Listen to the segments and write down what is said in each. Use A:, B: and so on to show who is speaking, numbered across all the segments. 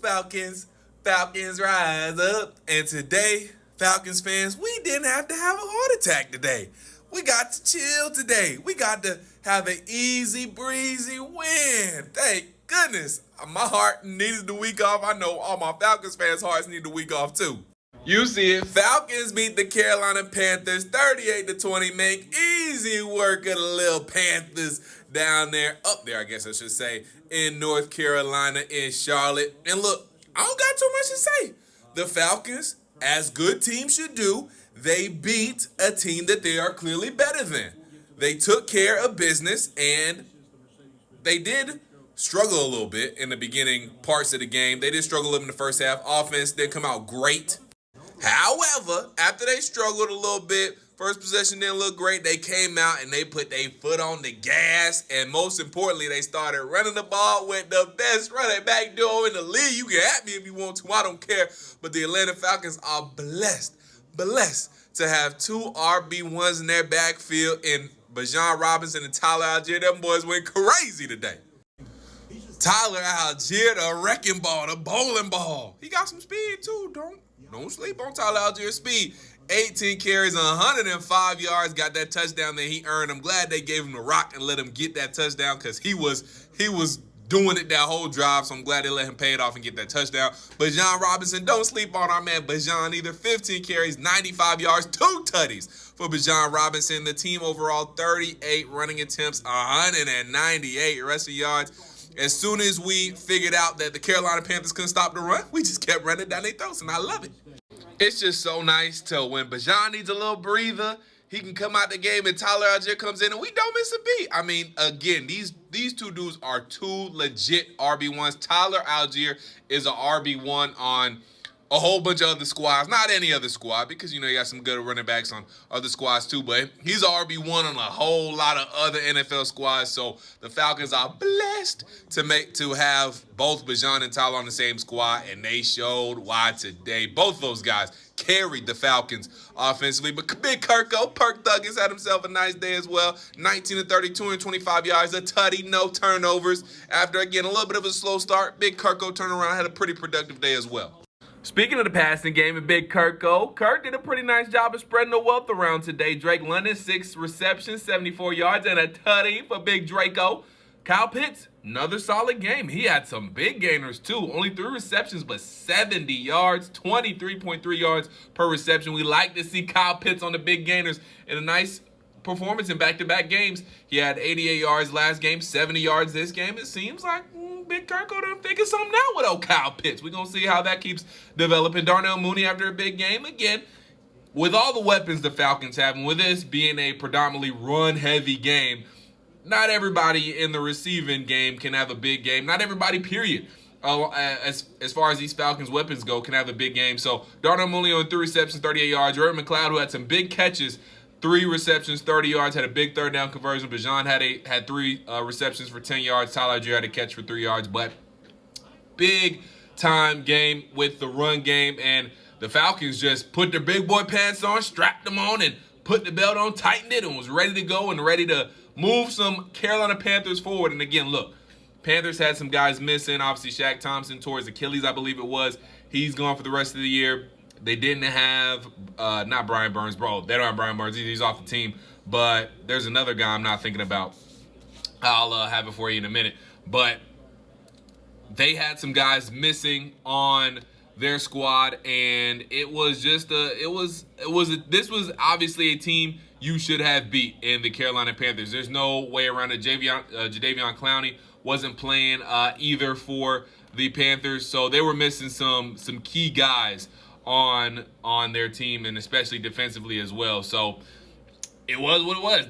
A: Falcons. Falcons rise up. And today, Falcons fans, we didn't have to have a heart attack today. We got to chill today. We got to have an easy breezy win. Thank goodness. My heart needed the week off. I know all my Falcons fans' hearts need the week off too. You see it. Falcons beat the Carolina Panthers 38-20. Make easy work of the little Panthers down there, up there I guess I should say, in North Carolina, in Charlotte. And look, I don't got too much to say. The Falcons, as good teams should do, they beat a team that they are clearly better than. They took care of business, and they did struggle a little bit in the beginning parts of the game. They did struggle in the first half. Offense didn't come out great. However, after they struggled a little bit, first possession didn't look great, they came out and they put their foot on the gas, and most importantly, they started running the ball with the best running back duo in the league. You can at me if you want to, I don't care. But the Atlanta Falcons are blessed to have two RB1s in their backfield in Bijan Robinson and Tyler Algier. Them boys went crazy today. Tyler Algier, the wrecking ball, the bowling ball. He got some speed too, Don't sleep on Tyler Algier's speed. 18 carries, 105 yards, got that touchdown that he earned. I'm glad they gave him the rock and let him get that touchdown because he was doing it that whole drive, so I'm glad they let him pay it off and get that touchdown. Bijan Robinson, don't sleep on our man Bijan either. 15 carries, 95 yards, 2 tutties for Bijan Robinson. The team overall, 38 running attempts, 198 rushing yards. As soon as we figured out that the Carolina Panthers couldn't stop the run, we just kept running down their throats, and I love it. It's just so nice to when Bijan needs a little breather, he can come out the game and Tyler Algier comes in and we don't miss a beat. I mean, again, these two dudes are two legit RB1s. Tyler Algier is an RB1 on a whole bunch of other squads, not any other squad, because, you got some good running backs on other squads too, but he's an RB1 on a whole lot of other NFL squads, so the Falcons are blessed to have both Bijan and Tyler on the same squad, and they showed why today. Both of those guys carried the Falcons offensively, but Big Perk Thuggins had himself a nice day as well. 19-30, 225 yards, a tutty, no turnovers. After, again, a little bit of a slow start, Big Kirko turned around, had a pretty productive day as well. Speaking of the passing game and Big Kirk did a pretty nice job of spreading the wealth around today. Drake London, 6 receptions, 74 yards, and a tutty for Big Draco. Kyle Pitts, another solid game. He had some big gainers, too. Only 3 receptions, but 70 yards, 23.3 yards per reception. We like to see Kyle Pitts on the big gainers in a nice performance in back-to-back games. He had 88 yards last game, 70 yards this game. It seems like Big Kirko done figure something out with old Kyle Pitts. We're going to see how that keeps developing. Darnell Mooney after a big game. Again, with all the weapons the Falcons have, and with this being a predominantly run-heavy game, not everybody in the receiving game can have a big game. Not everybody, period. As far as these Falcons weapons go, can have a big game. So Darnell Mooney on 3 receptions, 38 yards. Jordan McLeod, who had some big catches, 3 receptions, 30 yards, had a big third down conversion. Bijan had 3 receptions for 10 yards. Tyler Algier had a catch for 3 yards. But big time game with the run game. And the Falcons just put their big boy pants on, strapped them on, and put the belt on, tightened it, and was ready to go and ready to move some Carolina Panthers forward. And again, look, Panthers had some guys missing. Obviously, Shaq Thompson tore his Achilles, I believe it was. He's gone for the rest of the year. They didn't have, not Brian Burns, bro. They don't have Brian Burns. He's off the team. But there's another guy I'm not thinking about. I'll have it for you in a minute. But they had some guys missing on their squad, and it was just this was obviously a team you should have beat in the Carolina Panthers. There's no way around it. Jadeveon Clowney wasn't playing either for the Panthers, so they were missing some key guys on their team, and especially defensively as well. So it was what it was.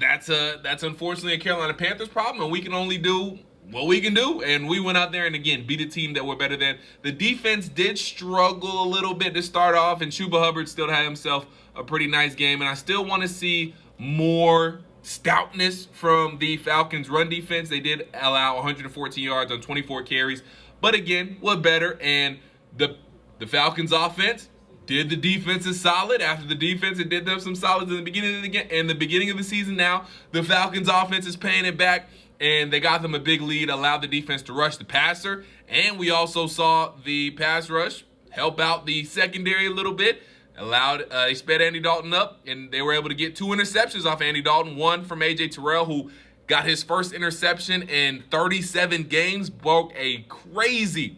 A: That's unfortunately a Carolina Panthers problem, and we can only do what we can do. And we went out there and again beat a team that we're better than. The defense did struggle a little bit to start off, and Chuba Hubbard still had himself a pretty nice game. And I still want to see more stoutness from the Falcons' run defense. They did allow 114 yards on 24 carries, but again, we're better. And the Falcons' offense did the defense is solid. After the defense, it did them some solids in the beginning of the season. Now the Falcons' offense is paying it back. and they got them a big lead, allowed the defense to rush the passer, and we also saw the pass rush help out the secondary a little bit. They sped Andy Dalton up, and they were able to get 2 interceptions off Andy Dalton. One from A.J. Terrell, who got his first interception in 37 games, broke a crazy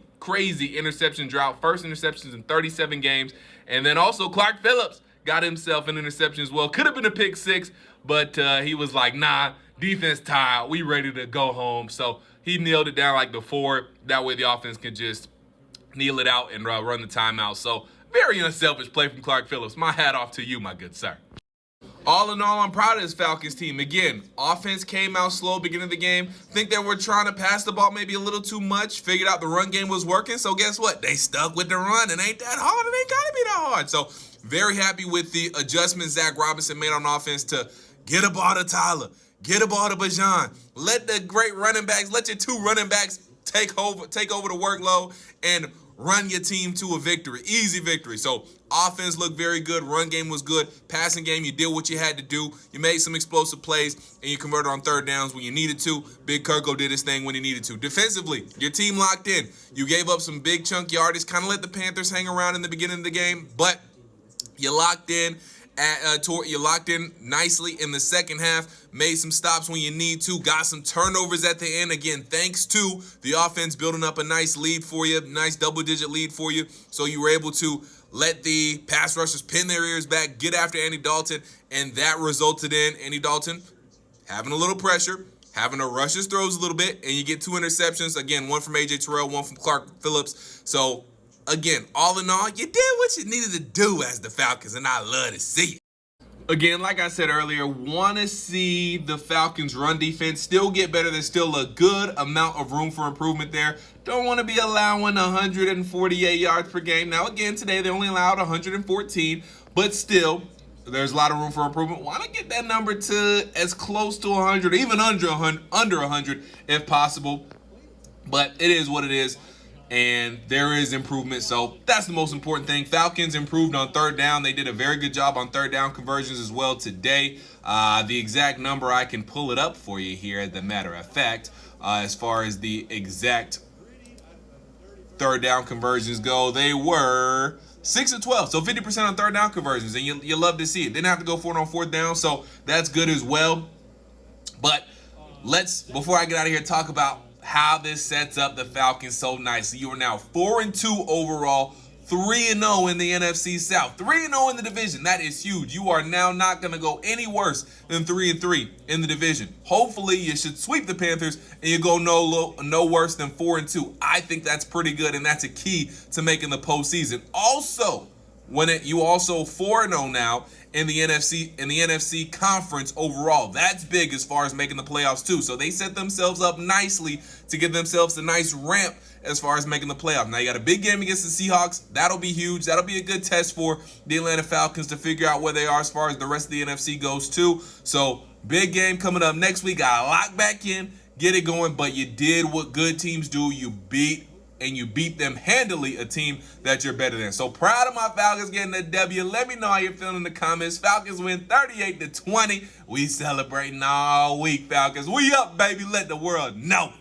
A: interception drought. First interceptions in 37 games. And then also Clark Phillips got himself an interception as well. Could have been a pick 6, but he was like, nah, defense tired. We ready to go home. So he nailed it down like before. That way the offense can just kneel it out and run the timeout. So very unselfish play from Clark Phillips. My hat off to you, my good sir. All in all, I'm proud of this Falcons team. Again, offense came out slow beginning of the game. Think they were trying to pass the ball maybe a little too much. Figured out the run game was working. So guess what? They stuck with the run. It ain't that hard. It ain't got to be that hard. So very happy with the adjustments Zach Robinson made on offense to get a ball to Tyler. Get a ball to Bajan. Let the great running backs, let your 2 running backs take over the workload and run your team to a victory. Easy victory. So offense looked very good. Run game was good. Passing game, you did what you had to do. You made some explosive plays, and you converted on third downs when you needed to. Big Kirko did his thing when he needed to. Defensively, your team locked in. You gave up some big chunk yardage, kind of let the Panthers hang around in the beginning of the game, but you locked in. You locked in nicely in the second half, made some stops when you need to, got some turnovers at the end. Again, thanks to the offense building up a nice lead for you, nice double-digit lead for you. So you were able to let the pass rushers pin their ears back, get after Andy Dalton, and that resulted in Andy Dalton having a little pressure, having to rush his throws a little bit, and you get 2 interceptions. Again, one from A.J. Terrell, one from Clark Phillips. So again, all in all, you did what you needed to do as the Falcons, and I love to see it. Again, like I said earlier, want to see the Falcons' run defense still get better. There's still a good amount of room for improvement there. Don't want to be allowing 148 yards per game. Now, again, today they only allowed 114, but still, there's a lot of room for improvement. Want to get that number to as close to 100, even under 100 if possible. But it is what it is. And there is improvement, so that's the most important thing. Falcons improved on third down. They did a very good job on third down conversions as well today. The exact number, I can pull it up for you here, as a matter of fact, as far as the exact third down conversions go. They were 6 of 12, so 50% on third down conversions, and you love to see it. Didn't have to go for it on fourth down, so that's good as well. But before I get out of here, talk about how this sets up the Falcons so nicely. You are now 4-2 overall, 3-0 in the NFC South, 3-0 in the division. That is huge. You are now not going to go any worse than 3-3 in the division. Hopefully, you should sweep the Panthers and you go no worse than 4-2. I think that's pretty good, and that's a key to making the postseason. Also, you also 4-0 now in the NFC conference overall. That's big as far as making the playoffs too. So they set themselves up nicely to give themselves a nice ramp as far as making the playoffs. Now you got a big game against the Seahawks. That'll be huge. That'll be a good test for the Atlanta Falcons to figure out where they are as far as the rest of the NFC goes too. So big game coming up next week. Got to lock back in, get it going, but you did what good teams do. You beat them handily, a team that you're better than. So proud of my Falcons getting a W. Let me know how you're feeling in the comments. Falcons win 38-20. We celebrating all week, Falcons. We up, baby. Let the world know.